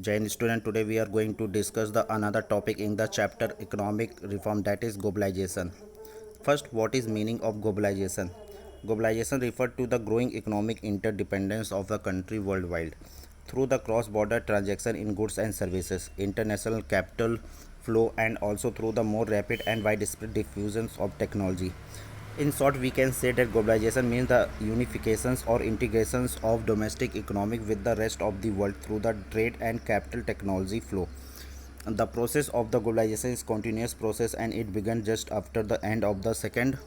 Jain student, today we are going to discuss the another topic in the chapter economic reform, that is globalization. First, what is meaning of globalization? Globalization refers to the growing economic interdependence of a country worldwide through the cross-border transaction in goods and services, international capital flow, and also through the more rapid and widespread diffusion of technology. In short, we can say that globalization means the unifications or integrations of domestic economic with the rest of the world through the trade and capital technology flow. The process of the globalization is continuous process, and it began just after the end of the Second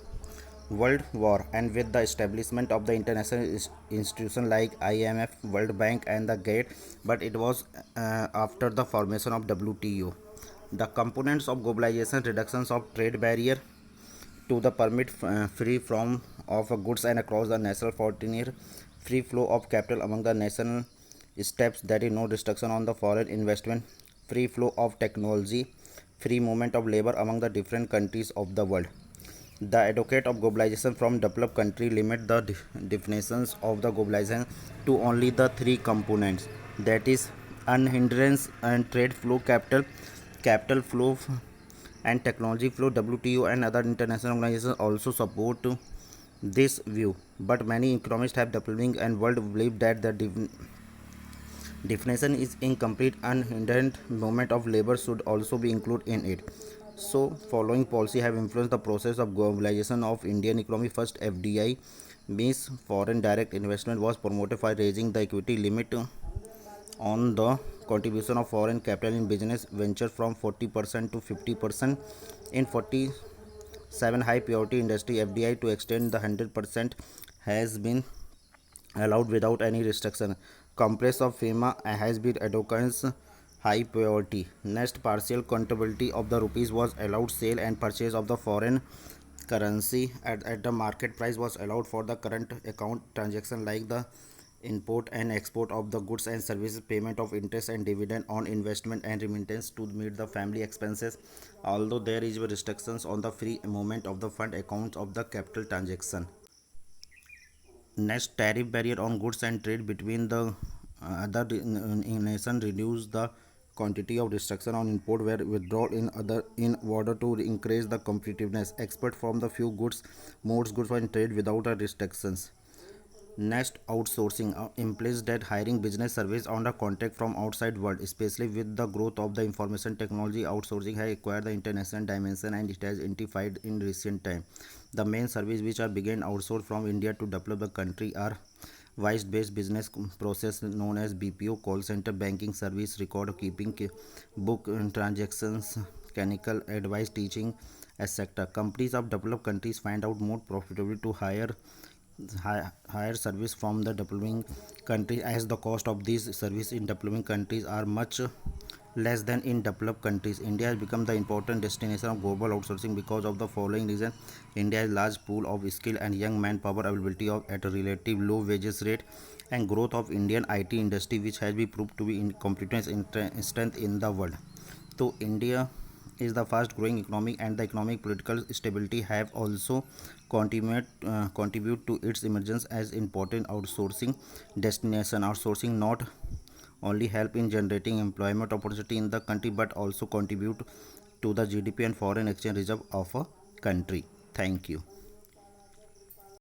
World War and with the establishment of the international institutions like IMF, World Bank, and the GATT. But it was after the formation of WTO. The components of globalization: reductions of trade barrier to the permit free from of goods and across the national frontier, free flow of capital among the national steps, that is no restriction on the foreign investment, free flow of technology, free movement of labor among the different countries of the world. The advocate of globalization from developed country limit the definitions of the globalization to only the three components, that is unhindered and trade flow, capital flow, and technology flow. WTO and other international organizations also support this view, but many economists have developing and world believe that the definition is incomplete. Unhindered movement of labor should also be included in it. So, following policy have influenced the process of globalization of Indian economy. First, FDI means foreign direct investment was promoted by raising the equity limit on the contribution of foreign capital in business venture from 40% to 50%. In 47 high priority industry, FDI to extend the 100% has been allowed without any restriction. Compress of FEMA has been advocates high priority. Next, partial convertibility of the rupees was allowed. Sale and purchase of the foreign currency at the market price was allowed for the current account transaction like the import and export of the goods and services, payment of interest and dividend on investment, and remittance to meet the family expenses, although there is restrictions on the free movement of the fund accounts of the capital transaction. Next, tariff barrier on goods and trade between the other nation reduce the quantity of restriction on import were withdrawn in order to increase the competitiveness. Export from the few goods modes goods and trade without a restrictions. Next, outsourcing implies that hiring business service on a contract from outside world, especially with the growth of the information technology. Outsourcing has acquired the international dimension and it has intensified in recent time. The main service which are began outsourced from India to develop the country are voice-based business process known as BPO, call center, banking service, record keeping, book transactions, clinical advice, teaching, etc. Companies of developed countries find out more profitable to higher service from the developing countries, as the cost of these services in developing countries are much less than in developed countries. India has become the important destination of global outsourcing because of the following reason. India has large pool of skill and young manpower availability of at a relative low wages rate, and growth of Indian IT industry which has been proved to be in competence in strength in the world. So India is the fast growing economy, and the economic political stability have also contribute to its emergence as important outsourcing destination. Outsourcing not only help in generating employment opportunity in the country but also contribute to the GDP and foreign exchange reserve of a country. Thank you.